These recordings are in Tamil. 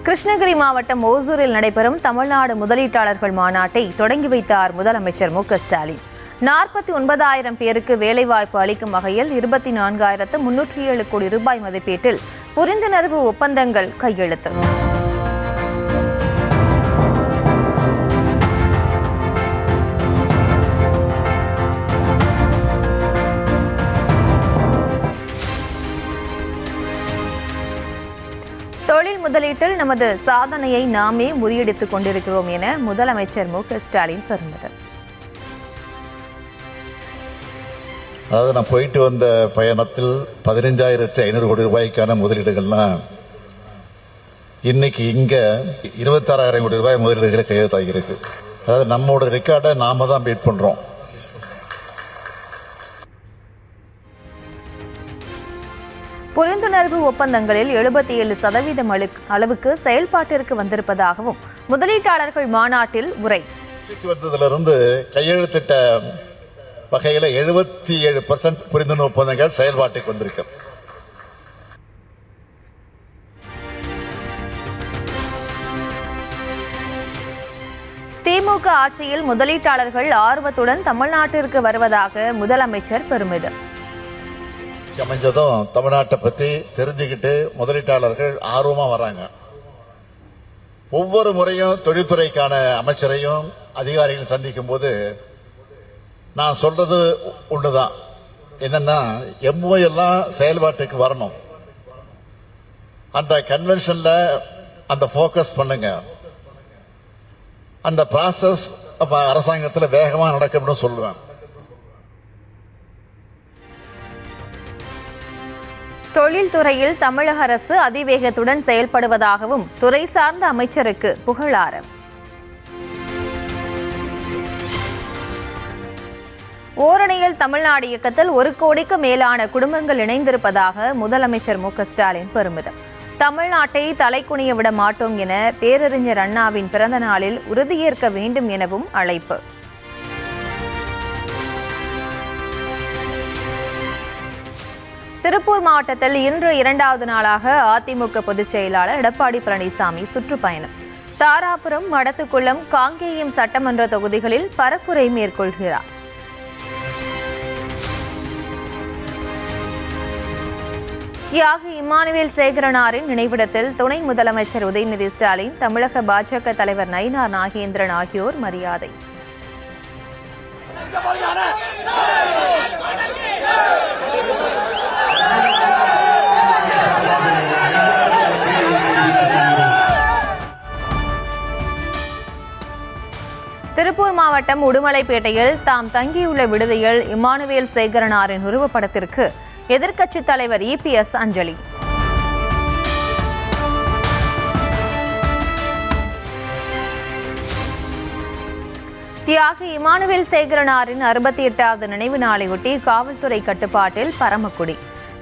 கிருஷ்ணகிரி மாவட்டம் ஓசூரில் நடைபெறும் தமிழ்நாடு முதலீட்டாளர்கள் மாநாட்டை தொடங்கி வைத்தார் முதலமைச்சர் மு.க.ஸ்டாலின். 49,000 பேருக்கு வேலைவாய்ப்பு அளிக்கும் வகையில் 24,307 கோடி ரூபாய் மதிப்பீட்டில் புரிந்துணர்வு ஒப்பந்தங்கள் கையெழுத்து. தொழில் முதலீட்டில் நமது சாதனையை நாமே முறியடித்துக் கொண்டிருக்கிறோம் என முதலமைச்சர் மு.க.ஸ்டாலின் பெருமிதம். அதாவது நான் போயிட்டு வந்த பயணத்தில் 15,500 கோடி ரூபாய்க்கான முதலீடுகள்லாம் இன்னைக்கு இங்க 26,000 கோடி ரூபாய் முதலீடுகளை கையெழுத்தாகியிருக்கு. அதாவது நம்மளோட ரெக்கார்டை நாம தான் பீட் பண்றோம். புரிந்துணர்வு ஒப்பந்தங்களில் 77% அளவுக்கு செயல்பாட்டிற்கு வந்திருப்பதாகவும் முதலீட்டாளர்கள் மாநாட்டில் உரை. வந்ததிலிருந்து கையெழுத்திட்ட வகையில 77% புரிந்துணர்வு ஒப்பந்தங்கள் செயல்பாட்டுக்கு வந்திருக்கு. திமுக ஆட்சியில் முதலீட்டாளர்கள் ஆர்வத்துடன் தமிழ்நாட்டிற்கு வருவதாக முதலமைச்சர் பெருமிதம். அமைஞ்சதும் தமிழ்நாட்டை பத்தி தெரிஞ்சுக்கிட்டு முதலீட்டாளர்கள் ஆர்வமா வராங்க. ஒவ்வொரு முறையும் தொழில்துறைக்கான அமைச்சரையும் அதிகாரிகள் சந்திக்கும் போது நான் சொல்றது ஒண்ணுதான், என்னன்னா எம்ஓ எல்லாம் செயல்பாட்டுக்கு வரணும். அந்த கன்வென்ஷன்ல அந்த போக்கஸ் பண்ணுங்க. அந்த ப்ராசஸ் அரசாங்கத்தில் வேகமா நடக்கும்னு சொல்லுவேன். தொழில்துறையில் தமிழக அரசு அதிவேகத்துடன் செயல்படுவதாகவும் துறை சார்ந்த அமைச்சருக்கு புகழாரம். ஓரணியில் தமிழ்நாடு இயக்கத்தில் 1 கோடிக்கு மேலான குடும்பங்கள் இணைந்திருப்பதாக முதலமைச்சர் மு.க.ஸ்டாலின் பெருமிதம். தமிழ்நாட்டை தலைக்குனிய விட மாட்டோம் என பேரறிஞர் அண்ணாவின் பிறந்த நாளில் உறுதியேற்க வேண்டும் எனவும் அழைப்பு. திருப்பூர் மாவட்டத்தில் இன்று 2வது நாளாக அதிமுக பொதுச் செயலாளர் எடப்பாடி பழனிசாமி சுற்றுப்பயணம். தாராபுரம், மடத்துக்குளம், காங்கேயம் சட்டமன்ற தொகுதிகளில் பரப்புரை மேற்கொள்கிறார். தியாகி இம்மானுவேல் சேகரனாரின் நினைவிடத்தில் துணை முதலமைச்சர் உதயநிதி ஸ்டாலின், தமிழக பாஜக தலைவர் நயினார் நாகேந்திரன் ஆகியோர் மரியாதை. திருப்பூர் மாவட்டம் உடுமலைப்பேட்டையில் தாம் தங்கியுள்ள விடுதியில் இம்மானுவேல் சேகரனாரின் உருவப்படத்திற்கு எதிர்க்கட்சித் தலைவர் EPS அஞ்சலி. தியாகி இம்மானுவேல் சேகரனாரின் 68வது நினைவு நாளையொட்டி காவல்துறை கட்டுப்பாட்டில் பரமக்குடி.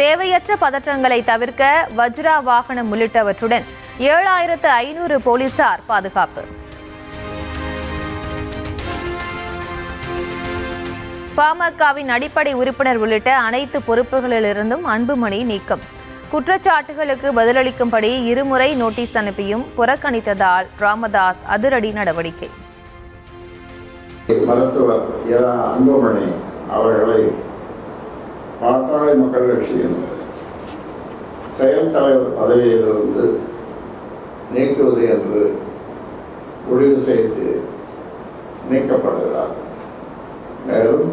தேவையற்ற பதற்றங்களை தவிர்க்க வஜ்ரா வாகனம் உள்ளிட்டவற்றுடன் 7,500 போலீசார் பாதுகாப்பு. பாமகவின் அடிப்படை உறுப்பினர் உள்ளிட்ட அனைத்து பொறுப்புகளிலிருந்தும் அன்புமணி நீக்கம். குற்றச்சாட்டுகளுக்கு பதிலளிக்கும்படி 2 முறை நோட்டீஸ் அனுப்பியும் புறக்கணித்ததால் ராமதாஸ் அதிரடி நடவடிக்கை. மருத்துவர் அன்புமணி அவர்களை பாட்டாளி மக்கள் கட்சியின் செயல் தலைவர் பதவியிலிருந்து நீக்குவது என்று முடிவு செய்து நீக்கப்படுகிறார். மேலும்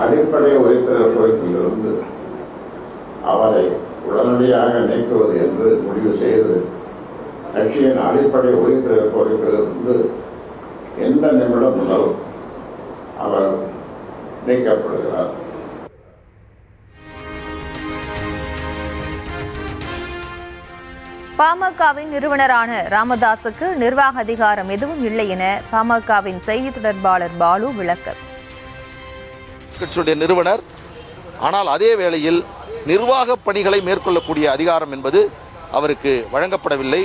அடிப்படை உறுப்பினர் பொறுப்பிலிருந்து அவரை உடனடியாக நீக்குவது என்று முடிவு செய்து கட்சியின் அடிப்படை உறுப்பினர் பொறுப்பிலிருந்து எந்த நிமிடம் முதல் அவர் நீக்கப்படுகிறார். பாமகவின் நிறுவனரான ராமதாசுக்கு நிர்வாக அதிகாரம் எதுவும் இல்லை என பாமகவின் செய்தி தொடர்பாளர் பாலு விளக்கம். கட்சியுடைய நிறுவனர், ஆனால் அதே வேளையில் நிர்வாக பணிகளை மேற்கொள்ளக்கூடிய அதிகாரம் என்பது அவருக்கு வழங்கப்படவில்லை.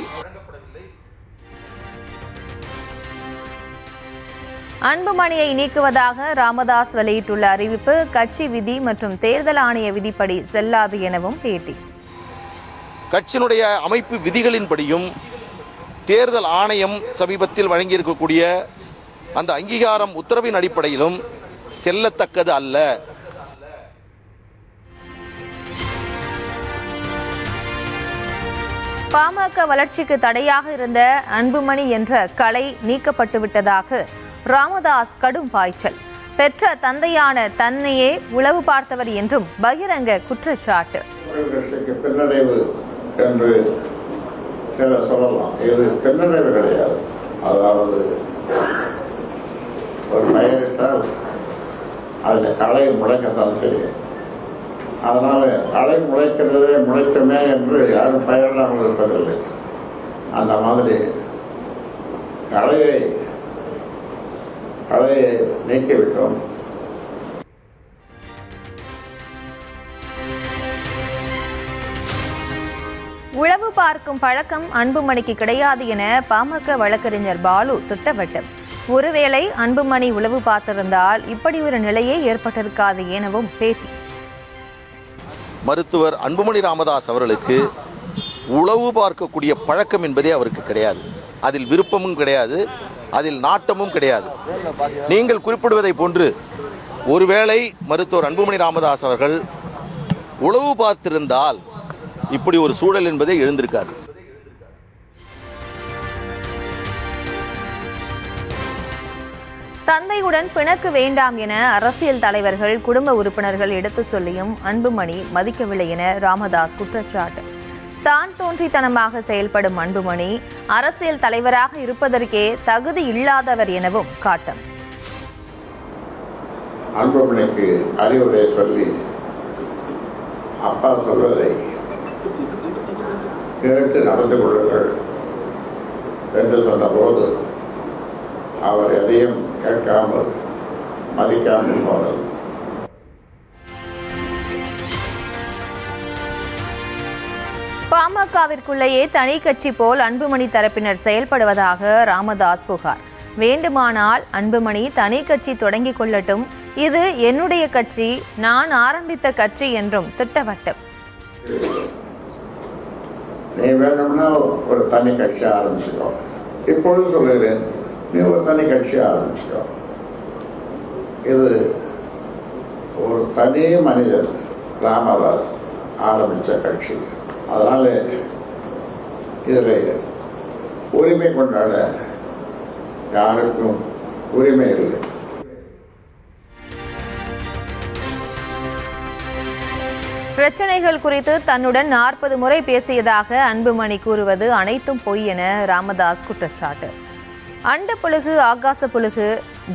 அன்புமணியை நீக்குவதாக ராமதாஸ் வெளியிட்டுள்ள அறிவிப்பு கட்சி விதி மற்றும் தேர்தல் ஆணைய விதிப்படி செல்லாது எனவும் பேட்டி. கட்சியினுடைய அமைப்பு விதிகளின்படியும் தேர்தல் ஆணையம் சமீபத்தில் வழங்கியிருக்கக்கூடிய அந்த அங்கீகாரம் உத்தரவின் அடிப்படையிலும் செல்லத்தக்கது அல்ல. பாமக வளர்ச்சிக்கு தடையாக இருந்த அன்புமணி என்ற கலை நீக்கப்பட்டுவிட்டதாக ராமதாஸ் கடும் பாய்ச்சல். பெற்ற தந்தையான தன்னையே உளவு பார்த்தவர் என்றும் பகிரங்க குற்றச்சாட்டு. பின்னடைவு என்று சொல்லலாம். இது பின்னடைவு கிடையாது. அதாவது ஒரு பெயரிட்டால் அதில் களை முளைக்கத்தான் செய்யும். அதனால களை முளைக்கிறதே முளைக்குமே என்று யாரும் பெயரிடாமல் இருப்பதில்லை. அந்த மாதிரி களையை நீக்கிவிட்டோம். உளவு பார்க்கும் பழக்கம் அன்புமணிக்கு கிடையாது என பாமக வழக்கறிஞர் பாலு திட்டவட்டம். ஒருவேளை அன்புமணி உளவு பார்த்திருந்தால் இப்படி ஒரு நிலையே ஏற்பட்டிருக்காது எனவும் பேட்டி. மருத்துவர் அன்புமணி ராமதாஸ் அவர்களுக்கு உளவு பார்க்கக்கூடிய பழக்கம் என்பதே அவருக்கு கிடையாது. அதில் விருப்பமும் கிடையாது, அதில் நாட்டமும் கிடையாது. நீங்கள் குறிப்பிடுவதை போன்று ஒருவேளை மருத்துவர் அன்புமணி ராமதாஸ் அவர்கள் உளவு பார்த்திருந்தால் இப்படி ஒரு சூழல் என்பதே எழுந்திருக்காது. தந்தையுடன் பிணக்கு வேண்டாம் என அரசியல் தலைவர்கள் குடும்ப உறுப்பினர்கள் எடுத்து சொல்லியும் அன்புமணி மதிக்கவில்லை என ராமதாஸ் குற்றச்சாட்டு. தான் தோன்றித்தனமாக செயல்படும் அன்புமணி அரசியல் தலைவராக இருப்பதற்கே தகுதி இல்லாதவர் எனவும் காட்டம். அன்புமணிக்கு அறிவுரை சொல்லி அப்பா சொல்வதை கேட்டு நடந்து கொள்ளுங்கள் என்று சொன்னபோது அவர் எதையும் கேட்காமல் மதிக்காமல் போனது. பாமகவிற்குள்ளேயே தனி கட்சி போல் அன்புமணி தரப்பினர் செயல்படுவதாக ராமதாஸ் புகார். வேண்டுமானால் அன்புமணி தனி கட்சி தொடங்கிக் கொள்ளட்டும், இது என்னுடைய கட்சி, நான் ஆரம்பித்த கட்சி என்றும் திட்டவட்டம். நீ வேணும்னா ஒரு தனி கட்சி ஆரம்பிச்சுக்கோ. இப்பொழுது சொல்லுகிறேன், நீ ஒரு தனி கட்சி ஆரம்பிச்சுக்கோ. இது ஒரு தனி மனிதர் ராமதாஸ் ஆரம்பித்த கட்சி. அதனால இதில் உரிமை கொண்டாட யாருக்கும் உரிமை இல்லை. பிரச்சனைகள் குறித்து தன்னுடன் 40 முறை பேசியதாக அன்புமணி கூறுவது அனைத்தும் பொய் என ராமதாஸ் குற்றச்சாட்டு. அண்ட புழுகு ஆகாச புழுகு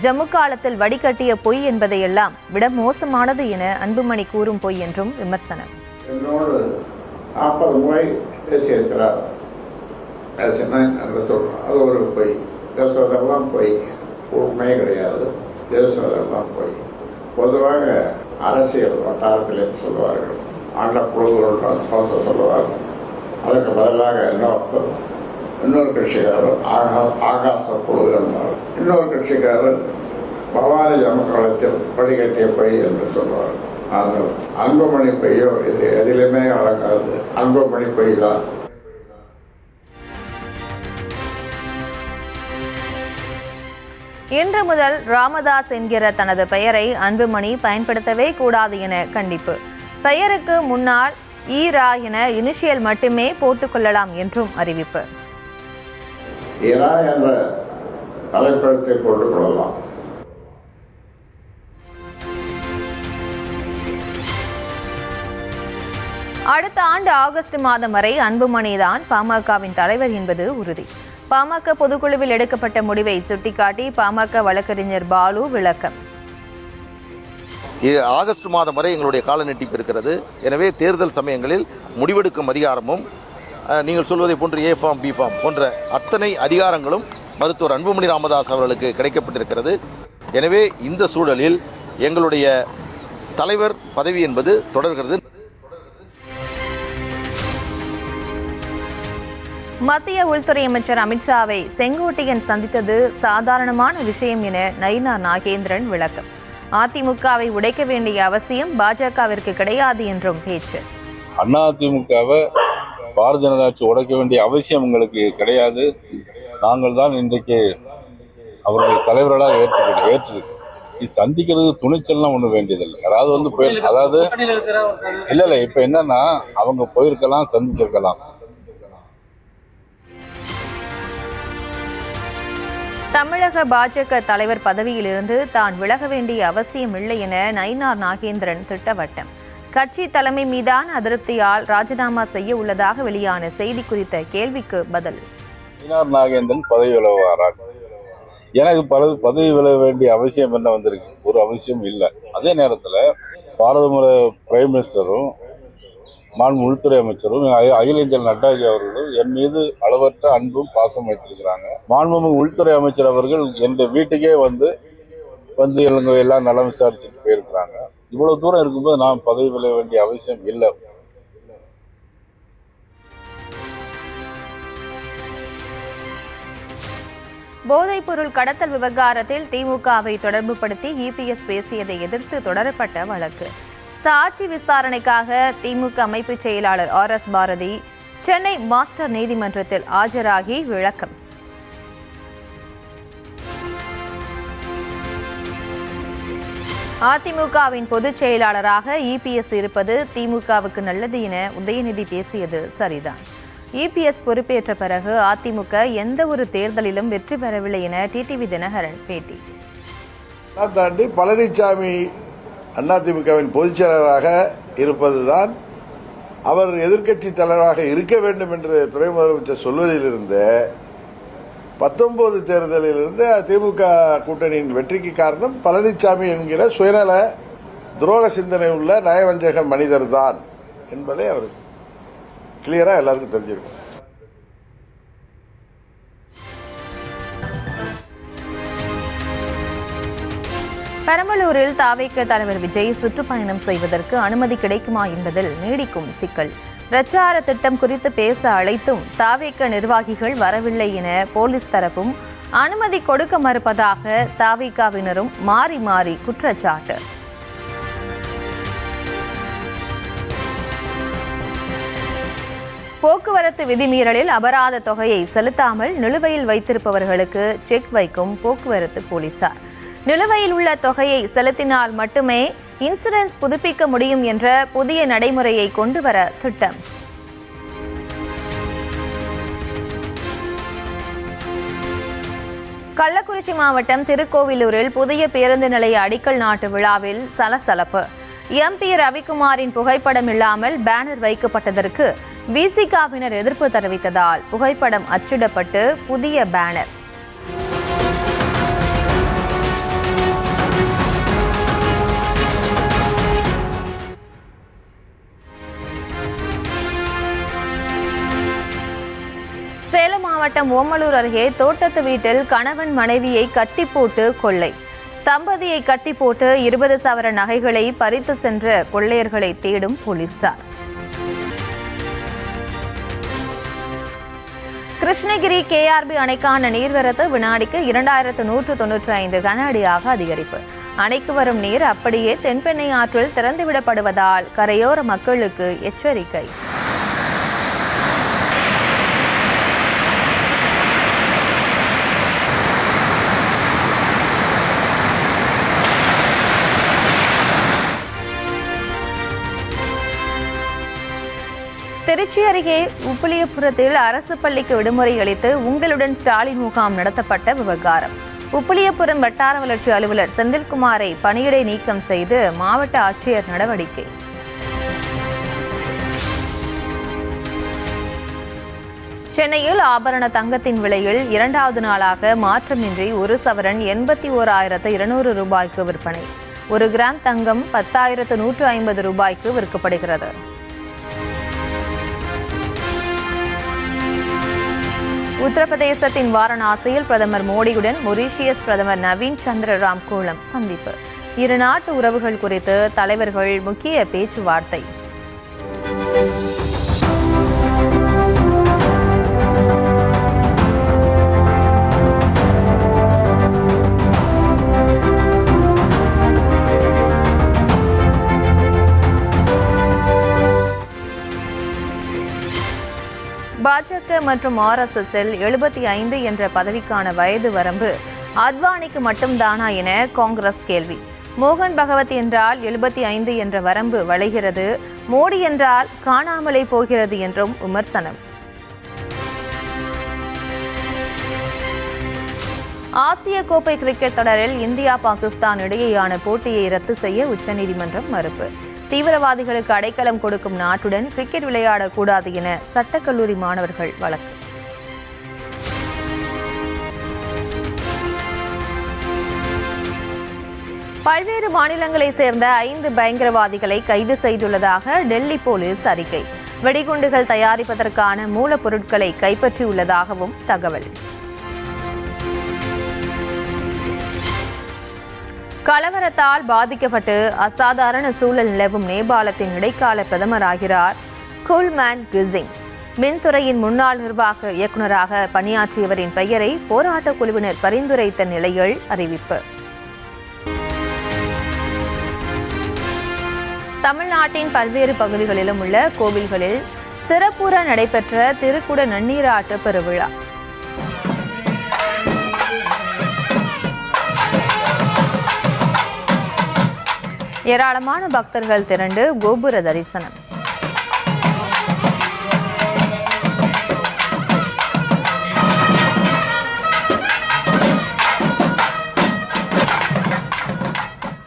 ஜம்மு காலத்தில் வடிகட்டிய பொய் என்பதையெல்லாம் விட மோசமானது என அன்புமணி கூறும் பொய் என்றும் விமர்சனம். என்னோடு 40 முறை பேசியிருக்கிறார். பேசினேன் என்று சொல்றோம், அது ஒரு பொய். பேசுவதெல்லாம் பொய், உண்மையே கிடையாது. பேசுவதெல்லாம் பொய். பொதுவாக அரசியல் வட்டாரத்தில் சொல்லுவார்கள், அண்ட புழுகுகள் சொல்லுவார்கள். அதற்கு பதிலாக இன்னொரு கட்சிக்காரர் ஆகாச புழு என்பார். இன்னொரு கட்சிக்காரர் பவானி ஜம்மு காலத்தில் வடிகட்டிய பொய் என்று சொல்வார். ஆனால் அன்புமணி பொய்யோ இது எதிலுமே அடங்காது. அன்புமணி பொய் தான். இன்று முதல் ராமதாஸ் என்கிற தனது பெயரை அன்புமணி பயன்படுத்தவே கூடாது என கண்டிப்பு. பெயருக்கு முன்னால் ஈரா என இனிஷியல் மட்டுமே போட்டுக்கொள்ளலாம் என்றும் அறிவிப்பு. ஈரா என்ற தலைப்பெழுத்தை போட்டுக் கொள்ளலாம். அடுத்த ஆண்டு ஆகஸ்ட் மாதம் வரை அன்புமணிதான் பாமகவின் தலைவர் என்பது உறுதி. பாமக பொதுக்குழுவில் எடுக்கப்பட்ட முடிவை சுட்டிக்காட்டி பாமக வழக்கறிஞர் பாலு விளக்கம். ஆகஸ்ட் மாதம் வரை எங்களுடைய கால நீட்டிப்பு இருக்கிறது. எனவே தேர்தல் சமயங்களில் முடிவெடுக்கும் அதிகாரமும் நீங்கள் சொல்வதை போன்று ஏ ஃபார்ம் பி ஃபார்ம் போன்ற அத்தனை அதிகாரங்களும் மருத்துவர் அன்புமணி ராமதாஸ் அவர்களுக்கு கிடைக்கப்பட்டிருக்கிறது. எனவே இந்த சூழலில் எங்களுடைய தலைவர் பதவி என்பது தொடர்கிறது. மத்திய உள்துறை அமைச்சர் அமித்ஷாவை செங்கோட்டையன் சந்தித்தது சாதாரணமான விஷயம் என நயினார் நாகேந்திரன் விளக்கம். அதிமுகவை உடைக்க வேண்டிய அவசியம் பாஜகவிற்கு கிடையாது என்றும் பேச்சு. அதிமுகவை பாரதிய ஜனதா ஆட்சி உடைக்க வேண்டிய அவசியம் உங்களுக்கு கிடையாது. நாங்கள் தான் இன்றைக்கு அவர்களை தலைவர்களாக ஏற்று சந்திக்கிறது துணிச்சல்லாம் ஒன்றும் வேண்டியதில்லை. யாராவது அதாவது இல்லை இப்போ என்னன்னா அவங்க போயிருக்கலாம், சந்திச்சிருக்கலாம். தமிழக பாஜக தலைவர் பதவியிலிருந்து தான் விலக வேண்டிய அவசியம் இல்லை என நயினார் நாகேந்திரன் திட்டவட்டம். கட்சி தலைமை மீதான அதிருப்தியால் ராஜினாமா செய்ய உள்ளதாக வெளியான செய்தி குறித்த கேள்விக்கு பதில். நயினார் நாகேந்திரன் பதவி விலகுவாராக? எனக்கு பதவி விலக வேண்டிய அவசியம் என்ன வந்திருக்கு? ஒரு அவசியம் இல்லை. அதே நேரத்தில் பாரத பிரைம் மினிஸ்டரும் மாண்பு உள்துறை அமைச்சரும் அகில இந்திய நட்டாஜி அவர்களும் என் மீது அளவற்ற அன்பும் பாசம் வைத்திருக்கிறாங்க. மாண்புமிகு உள்துறை அமைச்சர் அவர்கள் என் வீட்டுக்கே வந்து எல்லாம் நலம் விசாரிச்சுட்டு போயிருக்கிறாங்க. இவ்வளவு தூரம் இருக்கும்போது நான் பதவி விலக வேண்டிய அவசியம் இல்லை. போதைப்பொருள் கடத்தல் விவகாரத்தில் திமுகவை தொடர்புபடுத்தி இபிஎஸ் பேசியதை எதிர்த்து தொடரப்பட்ட வழக்கு. சாட்சி விசாரணைக்காக திமுக அமைப்பு செயலாளர் RS பாரதி சென்னை மாஸ்டர் நீதிமன்றத்தில் ஆஜராகி விளக்கம். அதிமுகவின் பொதுச் செயலாளராக இபிஎஸ் இருப்பது திமுகவுக்கு நல்லது என உதயநிதி பேசியது சரிதான். இபிஎஸ் பொறுப்பேற்ற பிறகு அதிமுக எந்த ஒரு தேர்தலிலும் வெற்றி பெறவில்லை என டிடிவி தினகரன் பேட்டி. தாண்டி பழனிசாமி அதிமுகவின் பொதுச் செயலராக இருப்பதுதான் அவர் எதிர்க்கட்சி தலைவராக இருக்க வேண்டும் என்று துணை முதலமைச்சர் சொல்வதிலிருந்து 19 தேர்தலிலிருந்து திமுக கூட்டணியின் வெற்றிக்கு காரணம் பழனிசாமி என்கிற சுயநல துரோக சிந்தனை உள்ள நயவஞ்சக மனிதர் தான் என்பதை அவருக்கு கிளியரா எல்லாருக்கும் தெரிஞ்சிருக்கும். பெரம்பலூரில் தாவேக தலைவர் விஜய் சுற்றுப்பயணம் செய்வதற்கு அனுமதி கிடைக்குமா என்பதில் நீடிக்கும் சிக்கல். பிரச்சார திட்டம் குறித்து பேச அழைத்தும் தாவேக நிர்வாகிகள் வரவில்லை என போலீஸ் தரப்பும் அனுமதி கொடுக்க மறுப்பதாக தாவேகாவினரும் மாறி மாறி குற்றச்சாட்டு. போக்குவரத்து விதிமீறலில் அபராத தொகையை செலுத்தாமல் நிலுவையில் வைத்திருப்பவர்களுக்கு செக் வைக்கும் போக்குவரத்து போலீசார். நிலுவையில் உள்ள தொகையை செலுத்தினால் மட்டுமே இன்சூரன்ஸ் புதுப்பிக்க முடியும் என்ற புதிய நடைமுறையை கொண்டுவர திட்டம். கள்ளக்குறிச்சி மாவட்டம் திருக்கோவிலூரில் புதிய பேருந்து நிலைய அடிக்கல் நாட்டு விழாவில் சலசலப்பு. MP ரவிக்குமாரின் புகைப்படம் இல்லாமல் பேனர் வைக்கப்பட்டதற்கு விசிகாவினர் எதிர்ப்பு தெரிவித்ததால் புகைப்படம் அச்சிடப்பட்டு புதிய பேனர். சேலம் மாவட்டம் ஓமலூர் அருகே தோட்டத்து வீட்டில் கணவன் மனைவியை கட்டி போட்டு கொள்ளை. தம்பதியை கட்டி போட்டு 20 சவர நகைகளை பறித்து சென்ற கொள்ளையர்களை தேடும் போலீசார். கிருஷ்ணகிரி KRB அணைக்கான நீர்வரத்து வினாடிக்கு 2195 கன அடியாக அதிகரிப்பு. அணைக்கு வரும் நீர் அப்படியே தென்பெண்ணை ஆற்றில் திறந்துவிடப்படுவதால் கரையோர மக்களுக்கு எச்சரிக்கை. திருச்சி அருகே உப்பிலியபுரத்தில் அரசு பள்ளிக்கு விடுமுறை அளித்து உங்களுடன் ஸ்டாலின் முகாம் நடத்தப்பட்ட விவகாரம். உப்பிலியபுரம் வட்டார வளர்ச்சி அலுவலர் செந்தில்குமாரை பணியிடை நீக்கம் செய்து மாவட்ட ஆட்சியர் நடவடிக்கை. சென்னையில் ஆபரண தங்கத்தின் விலையில் 2வது நாளாக மாற்றமின்றி 1 சவரன் 81,200 ரூபாய்க்கு விற்பனை. 1 கிராம் தங்கம் 10,150 ரூபாய்க்கு விற்கப்படுகிறது. உத்தரப்பிரதேசத்தின் வாரணாசியில் பிரதமர் மோடியுடன் மொரீஷியஸ் பிரதமர் நவீன் சந்திர ராம்கோலம் சந்திப்பு. இரு நாட்டு உறவுகள் குறித்து தலைவர்கள் முக்கிய பேச்சுவார்த்தை. பாஜக மற்றும் RSSல் 75 என்ற பதவிக்கான வயது வரம்பு அத்வானிக்கு மட்டும்தானா என காங்கிரஸ் கேள்வி. மோகன் பகவத் என்றால் 75 என்ற வரம்பு வளைகிறது, மோடி என்றால் காணாமலே போகிறது என்றும் விமர்சனம். ஆசிய கோப்பை கிரிக்கெட் தொடரில் இந்தியா பாகிஸ்தான் இடையேயான போட்டியை ரத்து செய்ய உச்சநீதிமன்றம் மறுப்பு. தீவிரவாதிகளுக்கு அடைக்கலம் கொடுக்கும் நாட்டுடன் கிரிக்கெட் விளையாடக்கூடாது என சட்டக்கல்லூரி மாணவர்கள் வழக்கு. பல்வேறு மாநிலங்களைச் சேர்ந்த 5 பயங்கரவாதிகளை கைது செய்துள்ளதாக டெல்லி போலீஸ் அறிக்கை. வெடிகுண்டுகள் தயாரிப்பதற்கான மூலப்பொருட்களை கைப்பற்றியுள்ளதாகவும் தகவல். கலவரத்தால் பாதிக்கப்பட்டு அசாதாரண சூழல் நிலவும் நேபாளத்தின் இடைக்கால பிரதமராகிறார் குல்மேன் கிசிங். மின்துறையின் முன்னாள் நிர்வாக இயக்குநராக பணியாற்றியவரின் பெயரை போராட்டக் குழுவினர் பரிந்துரைத்த நிலையில் அறிவிப்பு. தமிழ்நாட்டின் பல்வேறு பகுதிகளிலும் உள்ள கோவில்களில் சிறப்புற நடைபெற்ற திருக்குட நன்னீராட்டு பெருவிழா. ஏராளமான பக்தர்கள் திரண்டு கோபுர தரிசனம்.